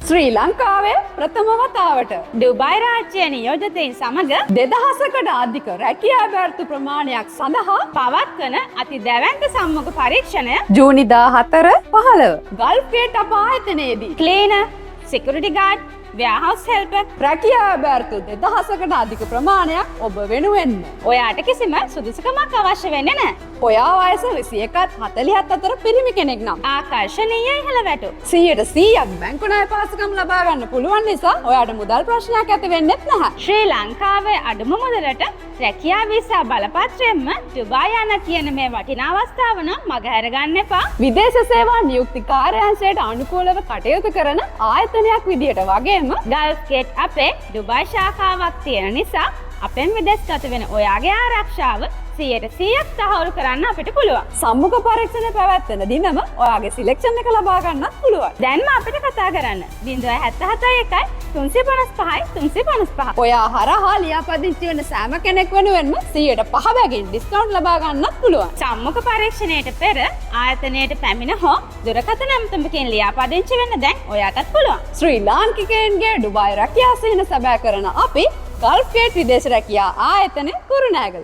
ශ්‍රී ලංකාවේ ප්‍රථම වතාවට ඩුබයි රාජ්‍ය නියෝජිතයින් සමග 2000කට අධික රැකියා බැර්තු ප්‍රමාණයක් සඳහා පවත්වන අති දැවැන්ත සම්මුඛ පරීක්ෂණය ජූනි 14 15 ගල්ෆ් ගේට් අප ආයතනයේදී ක්ලීනර්, සිකියුරිටි ගාඩ්, වෙයාහවුස් හෙල්පර් රැකියා බැර්තු 2000කට අධික ප්‍රමාණයක් ඔබ වෙනුවෙන්ම ඔයාට කිසිම සුදුසුකමක් අවශ්‍ය වෙන්නේ නැහැ. ඔයා වයස 21ත් 47 අතර පිරිමි කෙනෙක් නම් ආකර්ෂණීය ඉහළ වැටු 100%ක් බැංකු ණය පාසුකම් ලබා ගන්න පුළුවන් නිසා ඔයාට මුදල් ප්‍රශ්නයක් ඇති වෙන්නේ නැහැ. ශ්‍රී ලංකාවේ අඩුම මුදලට රැකියා වීසා බලපත්‍රයෙන්ම ඩුබායි යන කියන මේ වටිනා අවස්ථාව නම් මගහැර ගන්න එපා. විදේශ සේවා නියුක්ති කාර්යාංශයට අනුකූලව කටයුතු කරන ආයතනයක් විදියට වගේම ගල්ෆ් ගේට් අපේ ඩුබායි ශාඛාවක් තියෙන නිසා අපෙන් විදේශගත වෙන ඔයාගේ ආරක්ෂාව 100%ක් තහවුරු කරන්න අපිට පුළුවන්. සම්මුඛ පරීක්ෂණ පැවැත්වෙන දිනම ඔයාගේ සිලෙක්ෂන් එක ලබා ගන්නත් පුළුවන්. දැන්ම අපිට කතා කරන්න 077 355 355. ඔයා හරහා ලියාපදිංචි වෙන සෑම කෙනෙක් වෙනුවෙන්ම 105 බැගින් ඩිස්කවුන්ට් ලබා ගන්නත් පුළුවන්. සම්මුඛ පරීක්ෂණයට පෙර ආයතනයට පැමිණ හෝ දුරකථන ඇමතුමකින් ලියාපදිංචි වෙන්න දැන් ඔයාටත් පුළුවන්. ශ්‍රී ලාංකිකයන්ගේ ඩුබායි රැකියා සිහින සැබෑ කරන අපි ගල්ෆ් ගේට් විදේශ රැකියා ආයතනය කුරුණෑගල